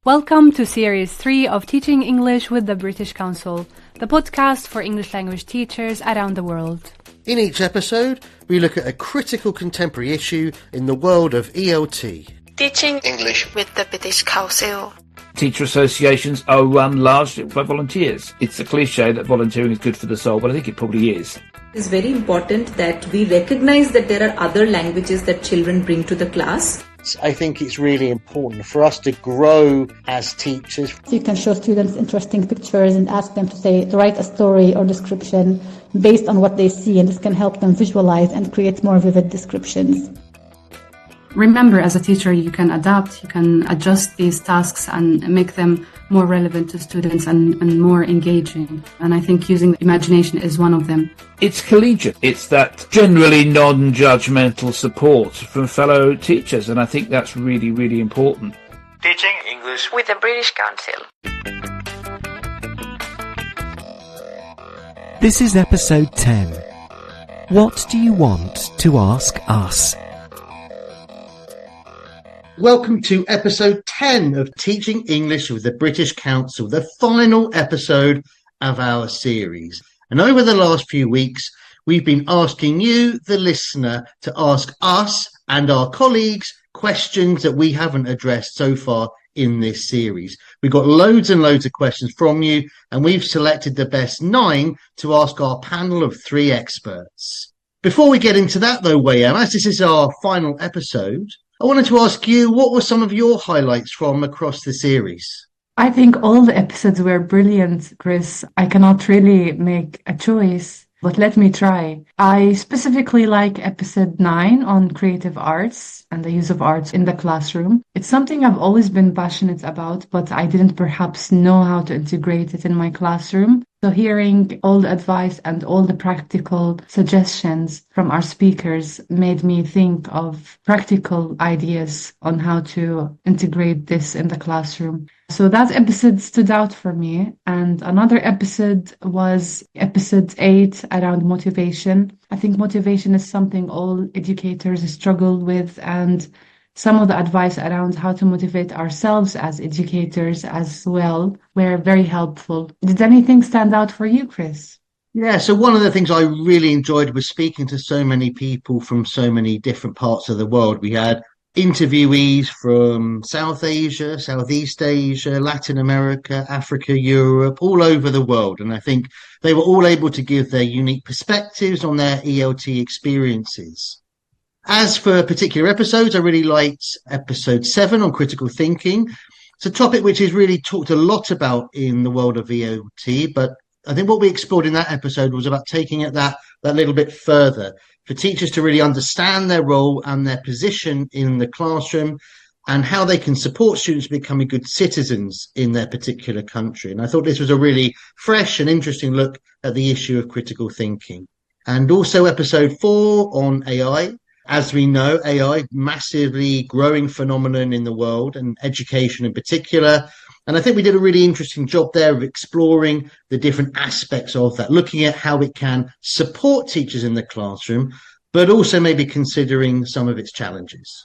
Welcome to Series 3 of Teaching English with the British Council, the podcast for English language teachers around the world. In each episode, we look at a critical contemporary issue in the world of ELT. Teaching English with the British Council. Teacher associations are run largely by volunteers. It's a cliche that volunteering is good for the soul, but I think it probably is. It's very important that we recognize that there are other languages that children bring to the class. I think it's really important for us to grow as teachers. You can show students interesting pictures and ask them to write a story or description based on what they see, and this can help them visualize and create more vivid descriptions. Remember, as a teacher, you can adapt, you can adjust these tasks and make them more relevant to students and more engaging. And I think using imagination is one of them. It's collegiate. It's that generally non-judgmental support from fellow teachers, and I think that's really, really important. Teaching English with the British Council. This is episode 10. What do you want to ask us? Welcome to episode 10 of Teaching English with the British Council, the final episode of our series. And over the last few weeks, we've been asking you, the listener, to ask us and our colleagues questions that we haven't addressed so far in this series. We've got loads and loads of questions from you, and we've selected the best 9 to ask our panel of 3 experts. Before we get into that, though, Wayam, as this is our final episode, I wanted to ask you, what were some of your highlights from across the series? I think all the episodes were brilliant, Chris. I cannot really make a choice, but let me try. I specifically like episode 9 on creative arts and the use of arts in the classroom. It's something I've always been passionate about, but I didn't perhaps know how to integrate it in my classroom. So hearing all the advice and all the practical suggestions from our speakers made me think of practical ideas on how to integrate this in the classroom. So that episode stood out for me. And another episode was episode 8 around motivation. I think motivation is something all educators struggle with, and some of the advice around how to motivate ourselves as educators as well were very helpful. Did anything stand out for you, Chris? Yeah, so one of the things I really enjoyed was speaking to so many people from so many different parts of the world. We had interviewees from South Asia, Southeast Asia, Latin America, Africa, Europe, all over the world. And I think they were all able to give their unique perspectives on their ELT experiences. As for particular episodes, I really liked episode 7 on critical thinking. It's a topic which is really talked a lot about in the world of ELT, but I think what we explored in that episode was about taking it that little bit further, for teachers to really understand their role and their position in the classroom and how they can support students becoming good citizens in their particular country. And I thought this was a really fresh and interesting look at the issue of critical thinking. And also episode 4 on AI. As we know, AI, massively growing phenomenon in the world, and education in particular. And I think we did a really interesting job there of exploring the different aspects of that, looking at how it can support teachers in the classroom, but also maybe considering some of its challenges.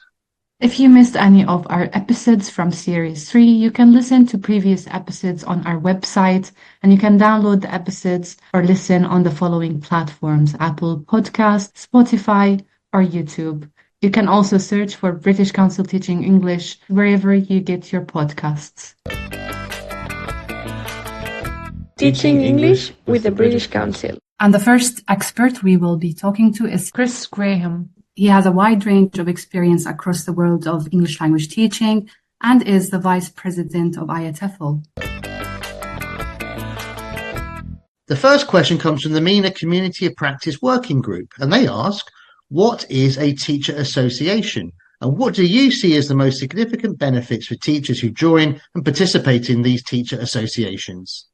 If you missed any of our episodes from Series 3, you can listen to previous episodes on our website, and you can download the episodes or listen on the following platforms: Apple Podcasts, Spotify, or YouTube. You can also search for British Council Teaching English wherever you get your podcasts. Teaching English with the British Council. And the first expert we will be talking to is Chris Graham. He has a wide range of experience across the world of English language teaching and is the Vice President of IATEFL. The first question comes from the MENA Community of Practice Working Group, and they ask, what is a teacher association? And what do you see as the most significant benefits for teachers who join and participate in these teacher associations?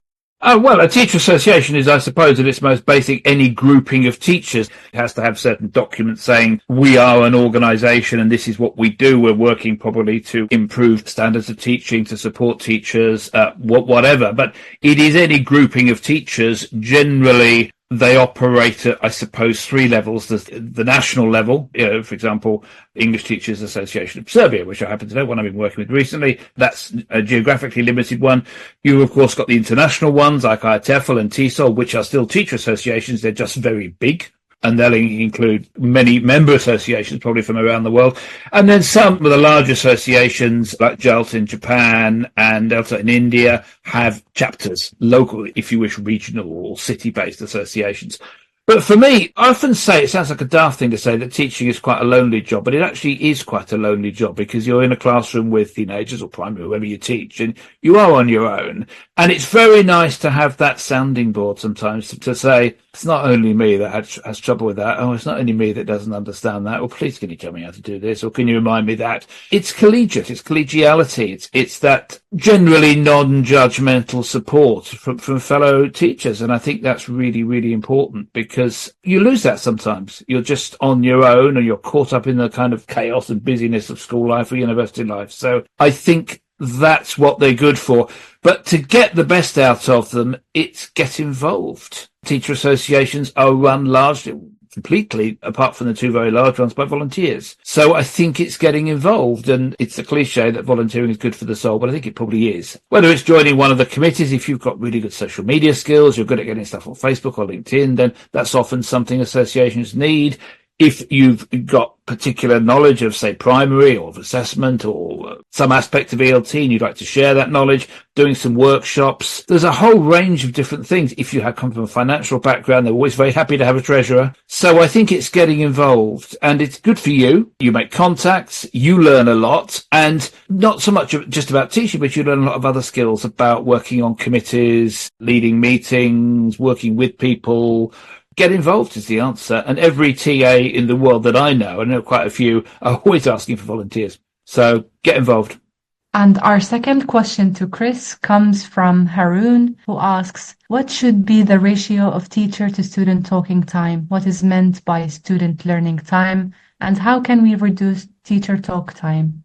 Well, a teacher association is, I suppose, at its most basic, any grouping of teachers. It has to have certain documents saying we are an organisation and this is what we do. We're working probably to improve standards of teaching, to support teachers, whatever. But it is any grouping of teachers, generally they operate at, I suppose, three levels. There's the national level, for example, English Teachers Association of Serbia, which I happen to know, one I've been working with recently. That's a geographically limited one. You, of course, got the international ones like IATEFL and TESOL, which are still teacher associations. They're just very big. And they'll include many member associations, probably from around the world. And then some of the large associations, like JALT in Japan and ELTA in India, have chapters, local, if you wish, regional or city-based associations. But for me, I often say, it sounds like a daft thing to say, that teaching is quite a lonely job, but it actually is quite a lonely job, because you're in a classroom with teenagers or primary, whoever you teach, and you are on your own. And it's very nice to have that sounding board sometimes to say, it's not only me that has trouble with that. Oh, it's not only me that doesn't understand that. Well, please, can you tell me how to do this? Or can you remind me that? It's collegiate. It's collegiality. It's that generally non-judgmental support from fellow teachers. And I think that's really, really important, because you lose that sometimes. You're just on your own, and you're caught up in the kind of chaos and busyness of school life or university life. So I think that's what they're good for. But to get the best out of them, it's get involved. Teacher associations are run largely, completely, apart from the two very large ones, by volunteers. So I think it's getting involved, and it's a cliche that volunteering is good for the soul, but I think it probably is. Whether it's joining one of the committees, if you've got really good social media skills, you're good at getting stuff on Facebook or LinkedIn, then that's often something associations need. If you've got particular knowledge of, say, primary or of assessment or some aspect of ELT, and you'd like to share that knowledge, doing some workshops, there's a whole range of different things. If you have come from a financial background, they're always very happy to have a treasurer. So I think it's getting involved, and it's good for you. You make contacts, you learn a lot, and not so much just about teaching, but you learn a lot of other skills about working on committees, leading meetings, working with people. Get involved is the answer. And every TA in the world that I know quite a few, are always asking for volunteers. So get involved. And our second question to Chris comes from Haroon, who asks, what should be the ratio of teacher to student talking time? What is meant by student learning time? And how can we reduce teacher talk time?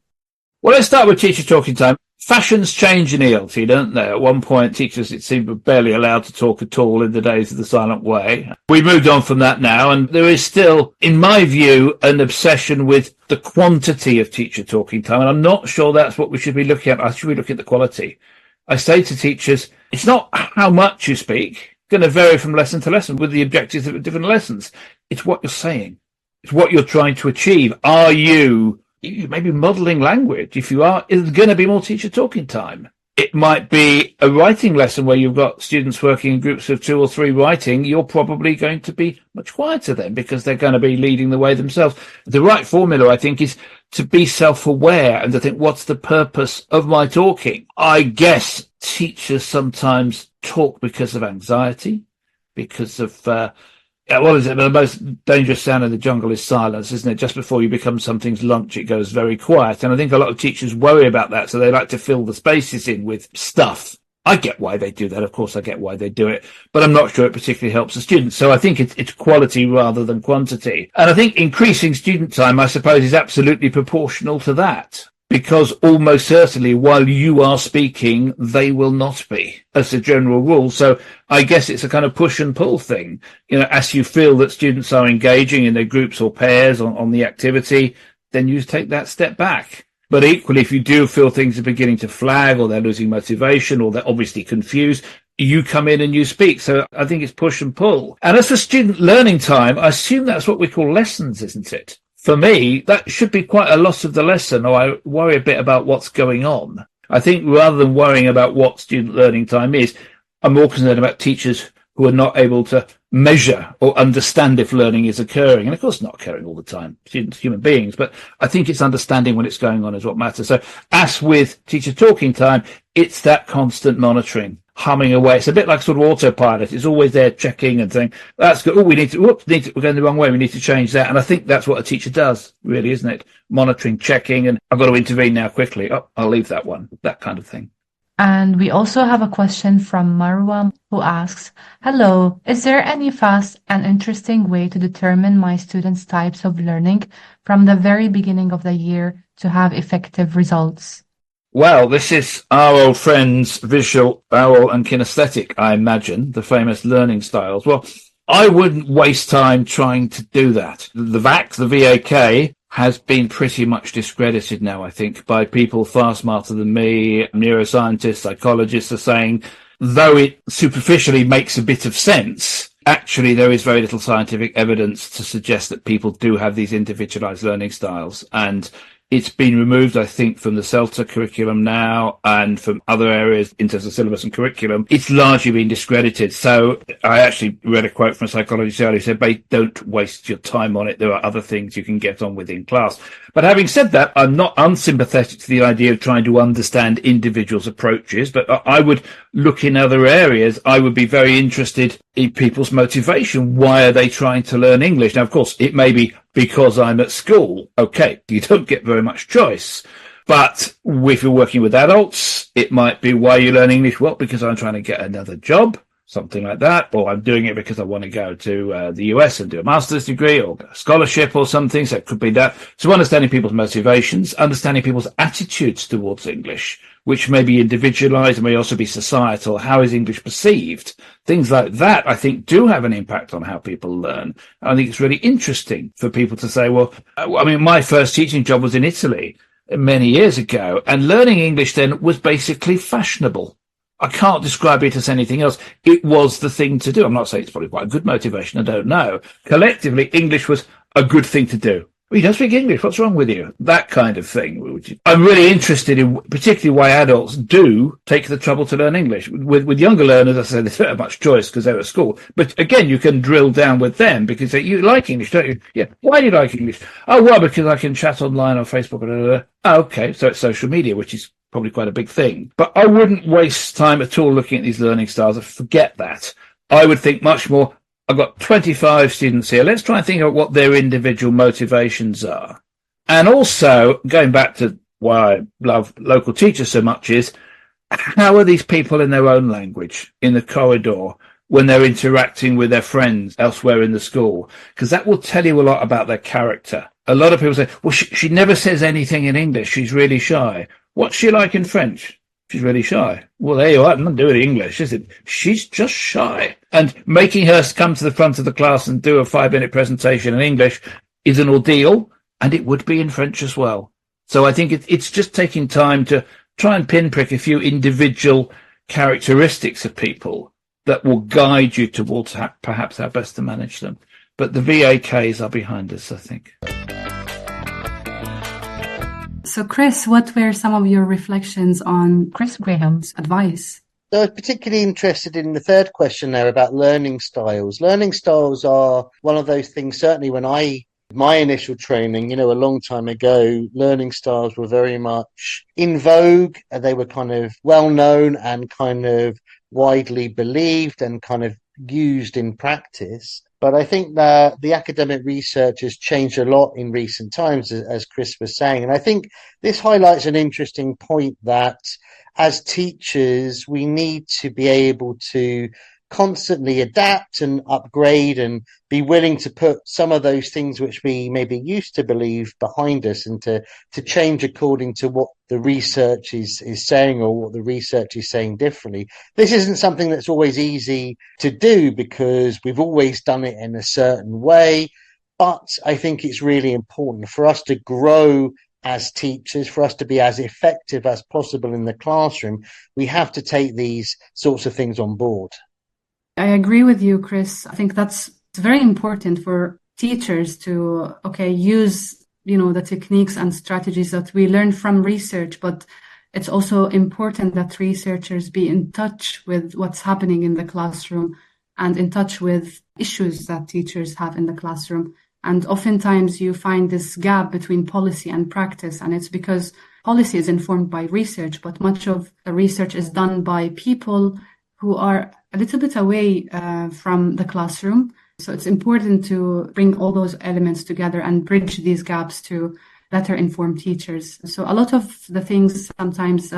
Well, let's start with teacher talking time. Fashions change in ELT, don't they? At one point, teachers, it seemed, were barely allowed to talk at all in the days of the silent way. We moved on from that now, and there is still, in my view, an obsession with the quantity of teacher talking time, and I'm not sure that's what we should be looking at. I should be looking at the quality. I say to teachers, it's not how much you speak. It's going to vary from lesson to lesson with the objectives of different lessons. It's what you're saying. It's what you're trying to achieve. Are you maybe modelling language? If you are, is going to be more teacher talking time. It might be a writing lesson where you've got students working in groups of 2 or 3 writing. You're probably going to be much quieter then, because they're going to be leading the way themselves. The right formula, I think, is to be self-aware and to think, what's the purpose of my talking? I guess teachers sometimes talk because of anxiety, because of what is it? The most dangerous sound in the jungle is silence, isn't it? Just before you become something's lunch, it goes very quiet. And I think a lot of teachers worry about that, so they like to fill the spaces in with stuff. I get why they do that. Of course, I get why they do it, but I'm not sure it particularly helps the students. So I think it's quality rather than quantity. And I think increasing student time, I suppose, is absolutely proportional to that. Because almost certainly while you are speaking, they will not be, as a general rule. So I guess it's a kind of push and pull thing. As you feel that students are engaging in their groups or pairs on the activity, then you take that step back. But equally, if you do feel things are beginning to flag, or they're losing motivation, or they're obviously confused, you come in and you speak. So I think it's push and pull. And as for student learning time, I assume that's what we call lessons, isn't it? For me, that should be quite a lot of the lesson, or I worry a bit about what's going on. I think rather than worrying about what student learning time is, I'm more concerned about teachers who are not able to measure or understand if learning is occurring. And of course, not occurring all the time. Students, human beings, but I think it's understanding when it's going on is what matters. So as with teacher talking time, it's that constant monitoring, humming away. It's a bit like sort of autopilot. It's always there checking and saying, that's good. Oh, we're going the wrong way. We need to change that. And I think that's what a teacher does, really, isn't it? Monitoring, checking, and I've got to intervene now quickly. Oh, I'll leave that one, that kind of thing. And we also have a question from Marwa, who asks, hello, is there any fast and interesting way to determine my students' types of learning from the very beginning of the year to have effective results? Well, this is our old friends, visual, oral and kinesthetic, I imagine, the famous learning styles. Well, I wouldn't waste time trying to do that. The VAK, has been pretty much discredited now, I think, by people far smarter than me. Neuroscientists, psychologists are saying, though it superficially makes a bit of sense, actually there is very little scientific evidence to suggest that people do have these individualized learning styles. And it's been removed, I think, from the CELTA curriculum now and from other areas in terms of syllabus and curriculum. It's largely been discredited. So I actually read a quote from a psychologist earlier who said, don't waste your time on it. There are other things you can get on with in class. But having said that, I'm not unsympathetic to the idea of trying to understand individuals' approaches, but I would look in other areas. I would be very interested in people's motivation. Why are they trying to learn English? Now, of course, it may be because I'm at school. Okay, you don't get very much choice. But if you're working with adults, it might be, why you learn English? Well, because I'm trying to get another job, something like that. Or I'm doing it because I want to go to the US and do a master's degree or a scholarship or something. So it could be that. So understanding people's motivations, understanding people's attitudes towards English, which may be individualized and may also be societal. How is English perceived? Things like that, I think, do have an impact on how people learn. I think it's really interesting for people to say, well, I mean, my first teaching job was in Italy many years ago, and learning English then was basically fashionable. I can't describe it as anything else. It was the thing to do. I'm not saying it's probably quite a good motivation. I don't know. Collectively, English was a good thing to do. Well, you don't speak English. What's wrong with you? That kind of thing. I'm really interested in particularly why adults do take the trouble to learn English. With younger learners, I said, they don't have much choice because they're at school. But again, you can drill down with them because you like English, don't you? Yeah. Why do you like English? Oh, well, because I can chat online on Facebook. Oh, okay. So it's social media, which is probably quite a big thing. But I wouldn't waste time at all looking at these learning styles. Forget that. I would think much more, I've got 25 students here. Let's try and think of what their individual motivations are. And also, going back to why I love local teachers so much, is how are these people in their own language, in the corridor, when they're interacting with their friends elsewhere in the school? Because that will tell you a lot about their character. A lot of people say, well, she never says anything in English. She's really shy. What's she like in French? She's really shy. Well, there you are. I'm not doing English, is it? She's just shy. And making her come to the front of the class and do a 5-minute presentation in English is an ordeal, and it would be in French as well. So I think it's just taking time to try and pinprick a few individual characteristics of people that will guide you towards perhaps how best to manage them. But the VAKs are behind us, I think. So, Chris, what were some of your reflections on Chris Graham's advice? So I was particularly interested in the third question there about learning styles. Learning styles are one of those things, certainly when my initial training, a long time ago, learning styles were very much in vogue. They were kind of well known and kind of widely believed and kind of used in practice. But I think that the academic research has changed a lot in recent times, as Chris was saying. And I think this highlights an interesting point that as teachers, we need to be able to constantly adapt and upgrade and be willing to put some of those things which we maybe used to believe behind us and to change according to what the research is saying or what the research is saying differently. This isn't something that's always easy to do because we've always done it in a certain way, but I think it's really important for us to grow as teachers, for us to be as effective as possible in the classroom. We have to take these sorts of things on board. I agree with you, Chris. I think that's very important for teachers to, use, the techniques and strategies that we learn from research, but it's also important that researchers be in touch with what's happening in the classroom and in touch with issues that teachers have in the classroom. And oftentimes you find this gap between policy and practice, and it's because policy is informed by research, but much of the research is done by people who are a little bit away from the classroom. So it's important to bring all those elements together and bridge these gaps to better inform teachers. So a lot of the things sometimes,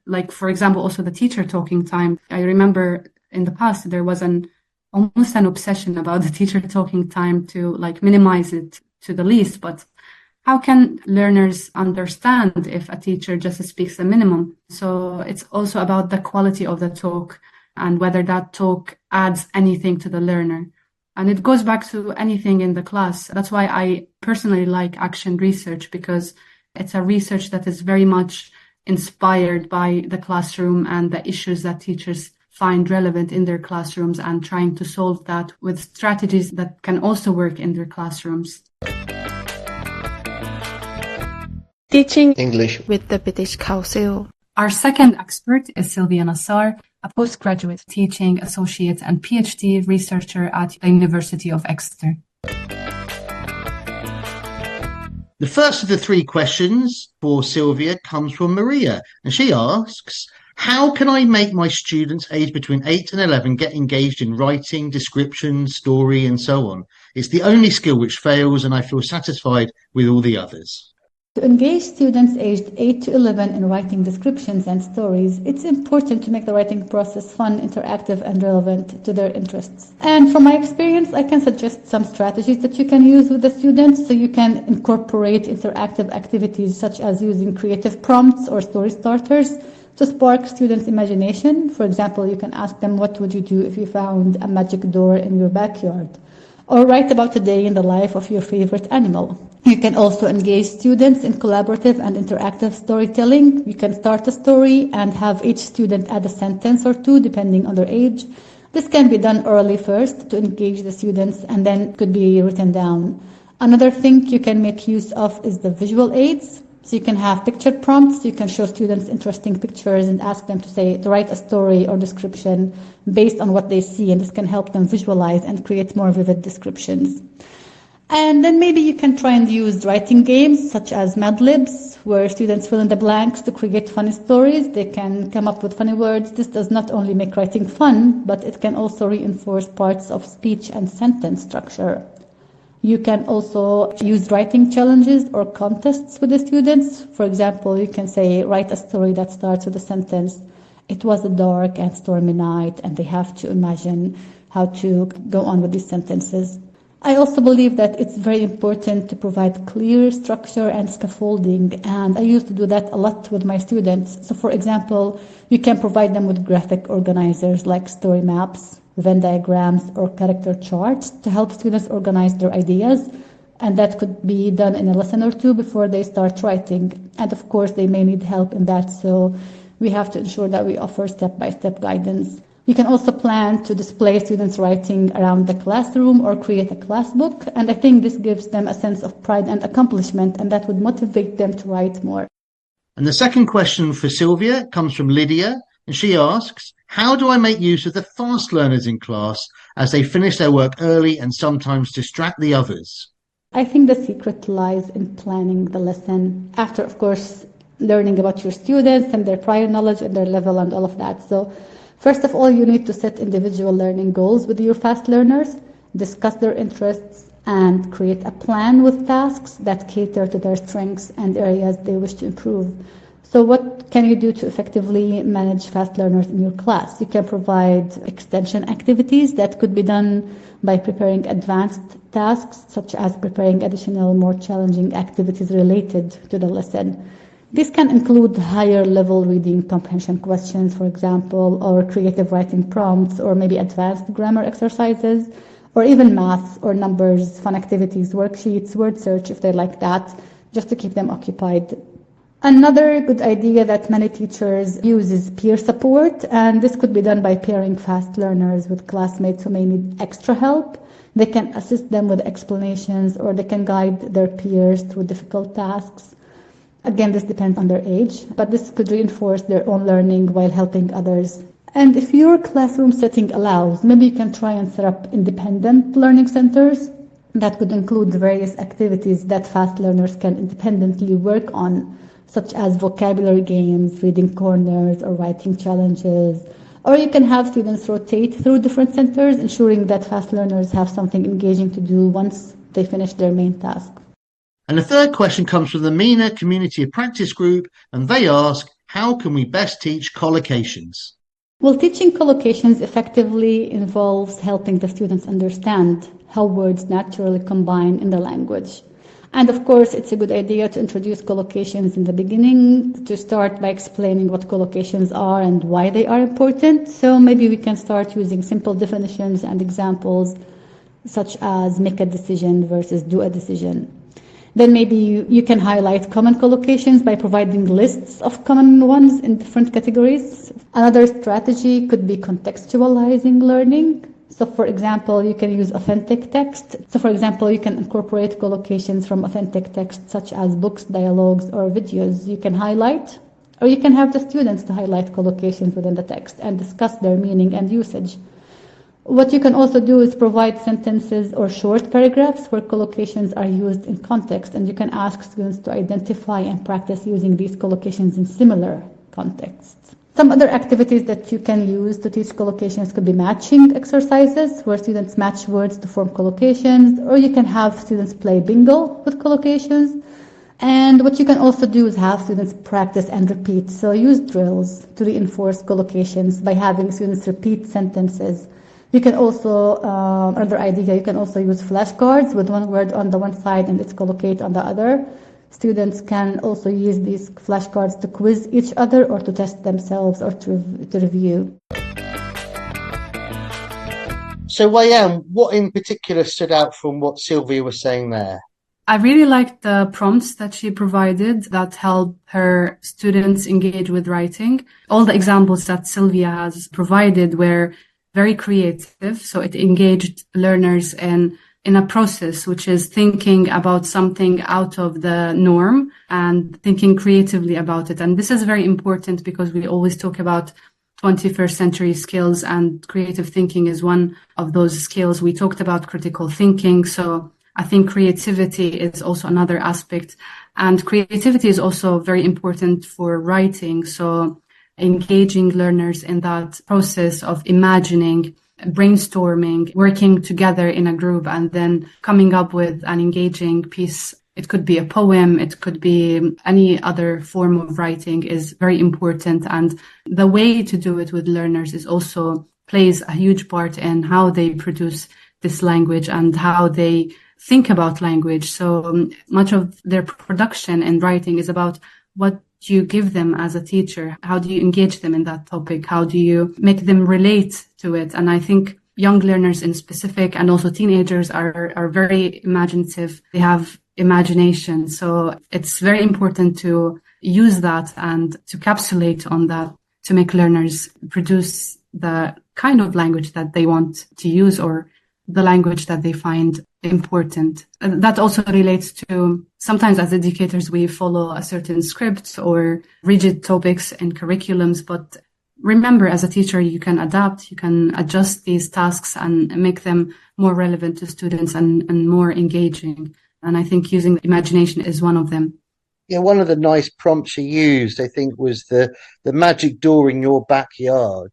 like, for example, also the teacher talking time. I remember in the past, there was almost an obsession about the teacher talking time to minimize it to the least. But how can learners understand if a teacher just speaks the minimum? So it's also about the quality of the talk and whether that talk adds anything to the learner. And it goes back to anything in the class. That's why I personally like action research, because it's a research that is very much inspired by the classroom and the issues that teachers find relevant in their classrooms, and trying to solve that with strategies that can also work in their classrooms. Teaching English with the British Council. Our second expert is Silvia Nassar, A postgraduate teaching associate and PhD researcher at the University of Exeter. The first of the three questions for Silvia comes from Maria, and she asks, how can I make my students aged between 8 and 11 get engaged in writing, description, story, and so on? It's the only skill which fails, and I feel satisfied with all the others. To engage students aged 8 to 11 in writing descriptions and stories, it's important to make the writing process fun, interactive, and relevant to their interests. And from my experience, I can suggest some strategies that you can use with the students, so you can incorporate interactive activities such as using creative prompts or story starters to spark students' imagination. For example, you can ask them, what would you do if you found a magic door in your backyard? Or write about a day in the life of your favorite animal. You can also engage students in collaborative and interactive storytelling. You can start a story and have each student add a sentence or two depending on their age. This can be done early first to engage the students, and then could be written down. Another thing you can make use of is the visual aids. So you can have picture prompts. You can show students interesting pictures and ask them to write a story or description based on what they see, and this can help them visualize and create more vivid descriptions. And then maybe you can try and use writing games such as Mad Libs, where students fill in the blanks to create funny stories. They can come up with funny words. This does not only make writing fun, but it can also reinforce parts of speech and sentence structure. You can also use writing challenges or contests with the students. For example, you can say, write a story that starts with a sentence, "It was a dark and stormy night," and they have to imagine how to go on with these sentences. I also believe that it's very important to provide clear structure and scaffolding, and I used to do that a lot with my students. So for example, you can provide them with graphic organizers like story maps, Venn diagrams, or character charts to help students organize their ideas, and that could be done in a lesson or two before they start writing. And of course, they may need help in that, so we have to ensure that we offer step-by-step guidance. You can also plan to display students' writing around the classroom or create a class book, and I think this gives them a sense of pride and accomplishment, and that would motivate them to write more. And the second question for Silvia comes from Lydia, and she asks, how do I make use of the fast learners in class as they finish their work early and sometimes distract the others? I think the secret lies in planning the lesson after, of course, learning about your students and their prior knowledge and their level and all of that. So first of all, you need to set individual learning goals with your fast learners, discuss their interests, and create a plan with tasks that cater to their strengths and areas they wish to improve. So what can you do to effectively manage fast learners in your class? You can provide extension activities that could be done by preparing advanced tasks, such as preparing additional, more challenging activities related to the lesson. This can include higher level reading comprehension questions, for example, or creative writing prompts, or maybe advanced grammar exercises, or even maths or numbers, fun activities, worksheets, word search if they like that, just to keep them occupied. Another good idea that many teachers use is peer support, and this could be done by pairing fast learners with classmates who may need extra help. They can assist them with explanations, or they can guide their peers through difficult tasks. Again, this depends on their age, but this could reinforce their own learning while helping others. And if your classroom setting allows, maybe you can try and set up independent learning centers. That could include various activities that fast learners can independently work on, such as vocabulary games, reading corners, or writing challenges. Or you can have students rotate through different centers, ensuring that fast learners have something engaging to do once they finish their main task. And the third question comes from the MENA Community of Practice Group, and they ask, how can we best teach collocations? Well, teaching collocations effectively involves helping the students understand how words naturally combine in the language. And of course, it's a good idea to introduce collocations in the beginning, to start by explaining what collocations are and why they are important. So maybe we can start using simple definitions and examples such as make a decision versus do a decision. Then maybe you can highlight common collocations by providing lists of common ones in different categories. Another strategy could be contextualizing learning. So for example, you can use authentic text. So for example, you can incorporate collocations from authentic text such as books, dialogues, or videos. You can highlight, or you can have the students to highlight collocations within the text and discuss their meaning and usage. What you can also do is provide sentences or short paragraphs where collocations are used in context, and you can ask students to identify and practice using these collocations in similar contexts. Some other activities that you can use to teach collocations could be matching exercises, where students match words to form collocations, or you can have students play bingo with collocations. And what you can also do is have students practice and repeat. So use drills to reinforce collocations by having students repeat sentences. You can also, another idea, you can also use flashcards with one word on the one side and its collocate on the other. Students can also use these flashcards to quiz each other or to test themselves or to review. So, Wayam, what in particular stood out from what Sylvia was saying there? I really liked the prompts that she provided that help her students engage with writing. All the examples that Sylvia has provided were very creative, so it engaged learners in a process which is thinking about something out of the norm and thinking creatively about it. And this is very important because we always talk about 21st century skills, and creative thinking is one of those skills. We talked about critical thinking, so I think creativity is also another aspect, and creativity is also very important for writing. So engaging learners in that process of imagining, brainstorming, working together in a group, and then coming up with an engaging piece. It could be a poem, it could be any other form of writing, is very important. And the way to do it with learners is also plays a huge part in how they produce this language and how they think about language. So much of their production and writing is about what do you give them as a teacher? How do you engage them in that topic? How do you make them relate to it? And I think young learners in specific, and also teenagers, are very imaginative. They have imagination. So it's very important to use that and to capsulate on that to make learners produce the kind of language that they want to use, or the language that they find important. And that also relates to sometimes as educators, we follow a certain script or rigid topics in curriculums. But remember, as a teacher, you can adapt, you can adjust these tasks and make them more relevant to students and more engaging. And I think using imagination is one of them. Yeah, one of the nice prompts she used, I think, was the magic door in your backyard.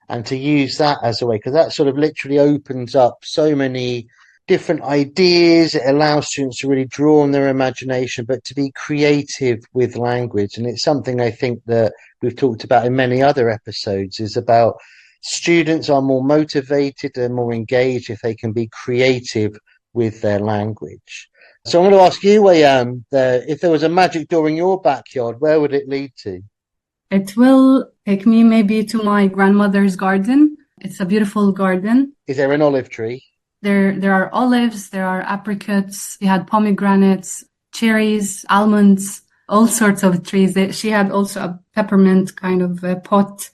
And to use that as a way, because that sort of literally opens up so many different ideas. It allows students to really draw on their imagination, but to be creative with language. And it's something I think that we've talked about in many other episodes, is about students are more motivated and more engaged if they can be creative with their language. So I'm going to ask you, Wayam, if there was a magic door in your backyard, where would it lead to? It will take me maybe to my grandmother's garden. It's a beautiful garden. Is there an olive tree? There are olives, there are apricots, we had pomegranates, cherries, almonds, all sorts of trees. She had also a peppermint kind of a pot.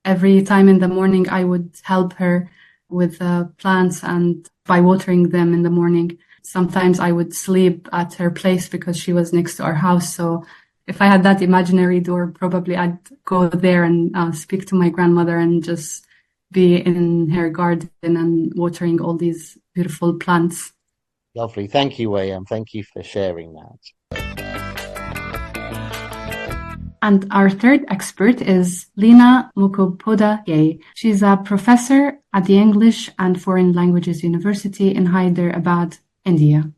Every time in the morning, I would help her with plants and by watering them in the morning. Sometimes I would sleep at her place because she was next to our house. So if I had that imaginary door, probably I'd go there and speak to my grandmother and just be in her garden and watering all these beautiful plants. Lovely. Thank you, Wayam. Thank you for sharing that. And our third expert is Lina Mukhopadhyay. She's a professor at the English and Foreign Languages University in Hyderabad, India.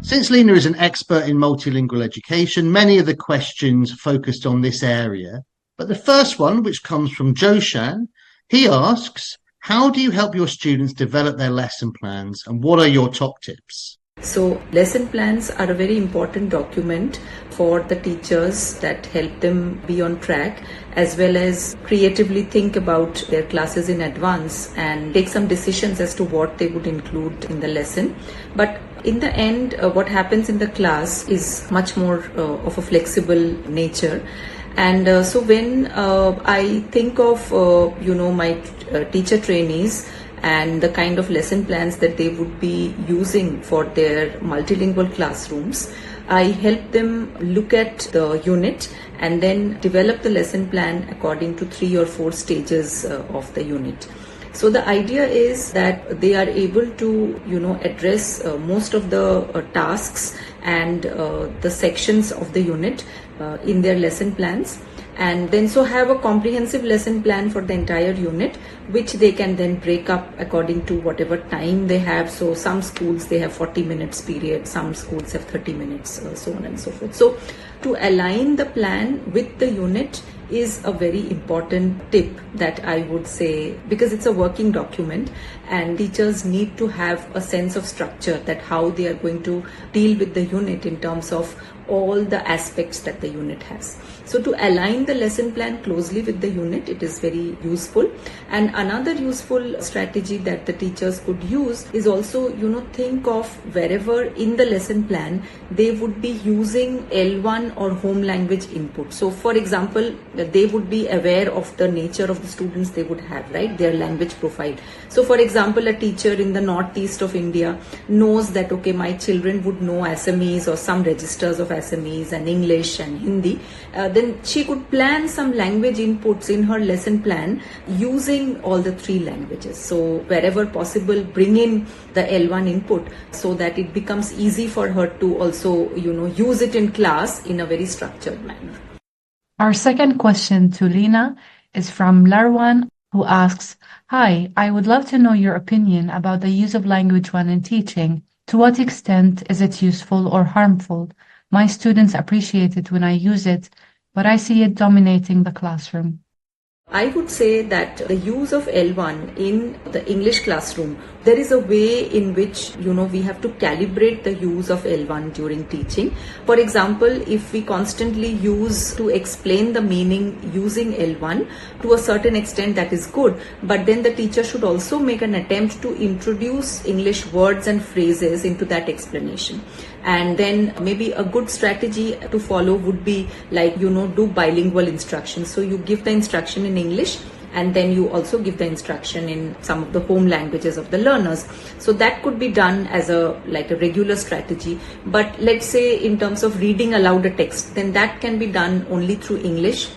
Since Lina is an expert in multilingual education, many of the questions focused on this area. But the first one, which comes from Joshan, he asks, how do you help your students develop their lesson plans and what are your top tips? So lesson plans are a very important document for the teachers that help them be on track, as well as creatively think about their classes in advance and take some decisions as to what they would include in the lesson. But in the end, what happens in the class is much more of a flexible nature. And so when I think of, my teacher trainees and the kind of lesson plans that they would be using for their multilingual classrooms, I help them look at the unit and then develop the lesson plan according to 3 or 4 stages of the unit. So the idea is that they are able to, address most of the tasks and the sections of the unit in their lesson plans, and then so have a comprehensive lesson plan for the entire unit, which they can then break up according to whatever time they have. So some schools, they have 40 minutes period, some schools have 30 minutes, so on and so forth. So to align the plan with the unit is a very important tip that I would say, because it's a working document and teachers need to have a sense of structure, that how they are going to deal with the unit in terms of all the aspects that the unit has. So to align the lesson plan closely with the unit, it is very useful. And another useful strategy that the teachers could use is also, think of wherever in the lesson plan they would be using L1 or home language input. So for example, they would be aware of the nature of the students they would have, right? Their language profile. So for example, a teacher in the northeast of India knows that, okay, my children would know Assamese or some registers of Assamese and English and Hindi. Then she could plan some language inputs in her lesson plan using all the 3 languages. So wherever possible, bring in the L1 input so that it becomes easy for her to also, use it in class in a very structured manner. Our second question to Lina is from Larwan, who asks, "Hi, I would love to know your opinion about the use of language one in teaching. To what extent is it useful or harmful? My students appreciate it when I use it, but I see it dominating the classroom." I would say that the use of L1 in the English classroom, there is a way in which, we have to calibrate the use of L1 during teaching. For example, if we constantly use to explain the meaning using L1, to a certain extent that is good, but then the teacher should also make an attempt to introduce English words and phrases into that explanation. And then maybe a good strategy to follow would be like, do bilingual instruction. So you give the instruction in English and then you also give the instruction in some of the home languages of the learners. So that could be done as a regular strategy. But let's say in terms of reading aloud a text, then that can be done only through English,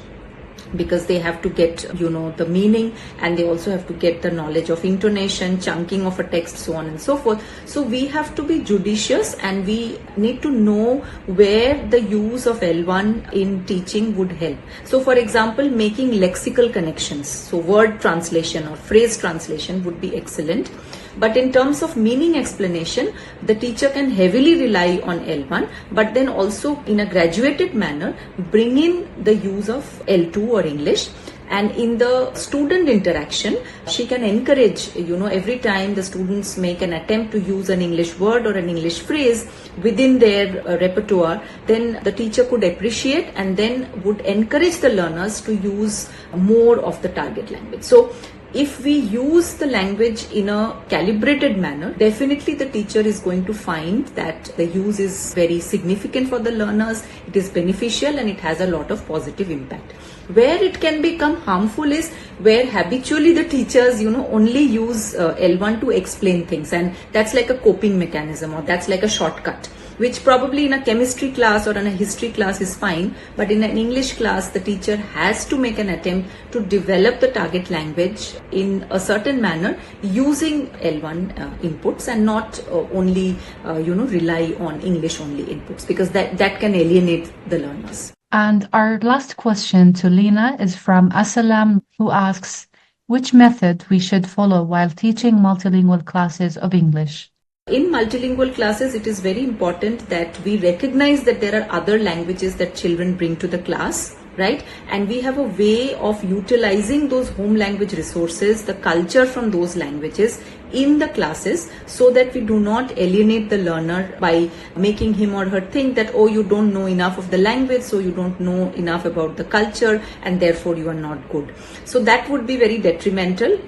because they have to get, the meaning, and they also have to get the knowledge of intonation, chunking of a text, so on and so forth. So we have to be judicious and we need to know where the use of L1 in teaching would help. So for example, making lexical connections, so word translation or phrase translation would be excellent. But in terms of meaning explanation, the teacher can heavily rely on L1, but then also in a graduated manner, bring in the use of L2 or English. And in the student interaction, she can encourage, every time the students make an attempt to use an English word or an English phrase within their repertoire, then the teacher could appreciate and then would encourage the learners to use more of the target language. So if we use the language in a calibrated manner, definitely the teacher is going to find that the use is very significant for the learners, it is beneficial and it has a lot of positive impact. Where it can become harmful is where habitually the teachers, only use L1 to explain things, and that's like a coping mechanism, or that's like a shortcut, which probably in a chemistry class or in a history class is fine, but in an English class, the teacher has to make an attempt to develop the target language in a certain manner using L1 inputs, and not only, rely on English only inputs, because that can alienate the learners. And our last question to Lina is from Asalam, who asks, which method we should follow while teaching multilingual classes of English? In multilingual classes, it is very important that we recognize that there are other languages that children bring to the class. right? And we have a way of utilizing those home language resources, the culture from those languages in the classes, so that we do not alienate the learner by making him or her think that, oh, you don't know enough of the language, so you don't know enough about the culture, and therefore you are not good. So that would be very detrimental.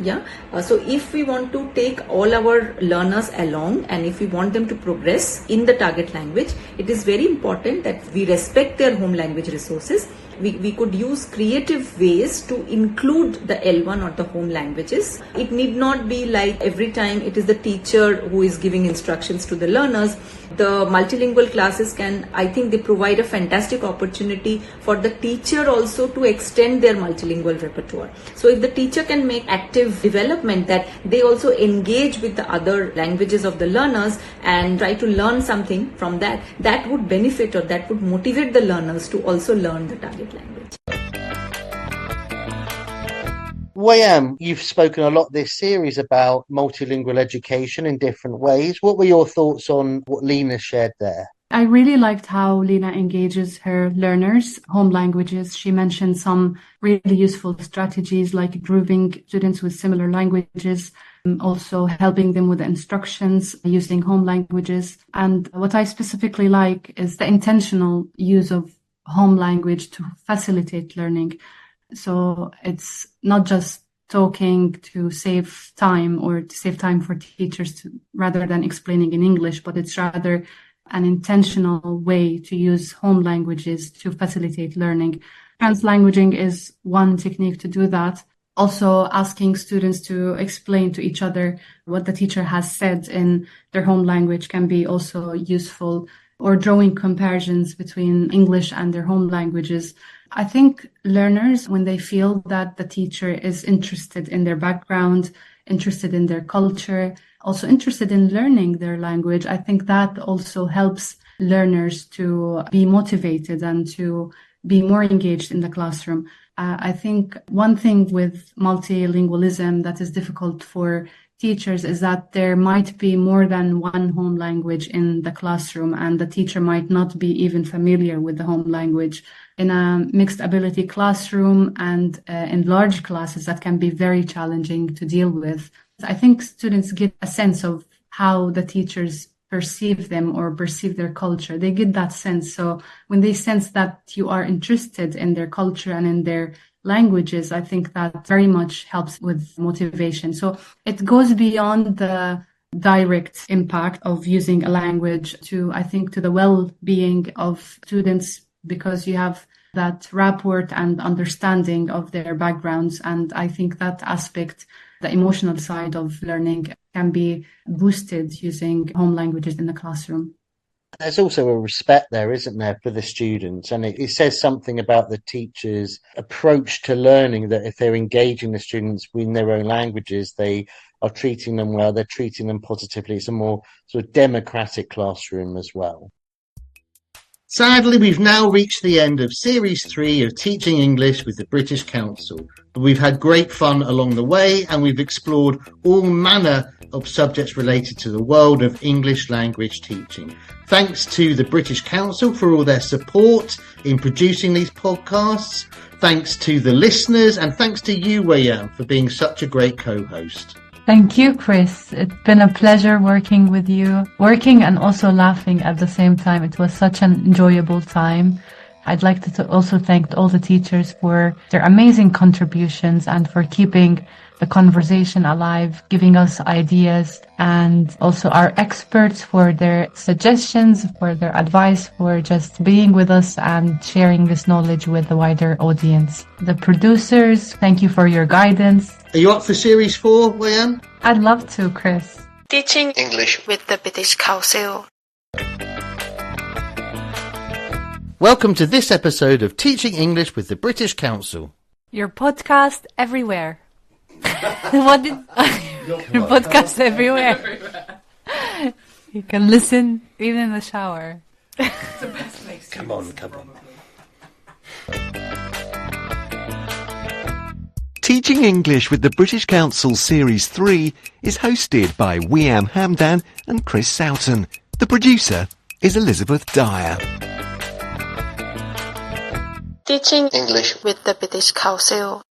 So if we want to take all our learners along, and if we want them to progress in the target language, it is very important that we respect their home language resources. We could use creative ways to include the L1 or the home languages. It need not be like every time it is the teacher who is giving instructions to the learners. The multilingual classes I think they provide a fantastic opportunity for the teacher also to extend their multilingual repertoire. So if the teacher can make active development, that they also engage with the other languages of the learners and try to learn something from that, that would benefit, or that would motivate the learners to also learn the target language. Wei-Am, you've spoken a lot this series about multilingual education in different ways. What were your thoughts on what Lina shared there? I really liked how Lina engages her learners' home languages. She mentioned some really useful strategies like grouping students with similar languages, also helping them with the instructions using home languages. And what I specifically like is the intentional use of home language to facilitate learning. So it's not just talking to save time or to save time for teachers rather than explaining in English, but it's rather an intentional way to use home languages to facilitate learning. Translanguaging is one technique to do that. Also asking students to explain to each other what the teacher has said in their home language can be also useful, or drawing comparisons between English and their home languages. I think learners, when they feel that the teacher is interested in their background, interested in their culture, also interested in learning their language, I think that also helps learners to be motivated and to be more engaged in the classroom. I think one thing with multilingualism that is difficult for teachers is that there might be more than one home language in the classroom, and the teacher might not be even familiar with the home language. In a mixed ability classroom and in large classes, that can be very challenging to deal with. I think students get a sense of how the teachers perceive them or perceive their culture. They get that sense. So when they sense that you are interested in their culture and in their languages, I think that very much helps with motivation. So it goes beyond the direct impact of using a language to, I think, to the well-being of students, because you have that rapport and understanding of their backgrounds. And I think that aspect, the emotional side of learning, can be boosted using home languages in the classroom. There's also a respect there, isn't there, for the students? And it says something about the teacher's approach to learning, that if they're engaging the students in their own languages, they are treating them well, they're treating them positively. It's a more sort of democratic classroom as well. Sadly, we've now reached the end of Series 3 of Teaching English with the British Council. We've had great fun along the way, and we've explored all manner of subjects related to the world of English language teaching. Thanks to the British Council for all their support in producing these podcasts. Thanks to the listeners, and thanks to you, Wei-Am, for being such a great co-host. Thank you, Chris. It's been a pleasure working with you, working and also laughing at the same time. It was such an enjoyable time. I'd like to also thank all the teachers for their amazing contributions and for keeping the conversation alive, giving us ideas, and also our experts for their suggestions, for their advice, for just being with us and sharing this knowledge with the wider audience. The producers, thank you for your guidance. Are you up for Series 4, Wei-Am? I'd love to, Chris. Teaching English with the British Council. Welcome to this episode of Teaching English with the British Council. Your podcast everywhere. What did your podcast everywhere? You can listen even in the shower. It's the best place. Come on. Teaching English with the British Council Series 3 is hosted by Wei-Am Hamdan and Chris Soughton. The producer is Elizabeth Dyer. Teaching English with the British Council.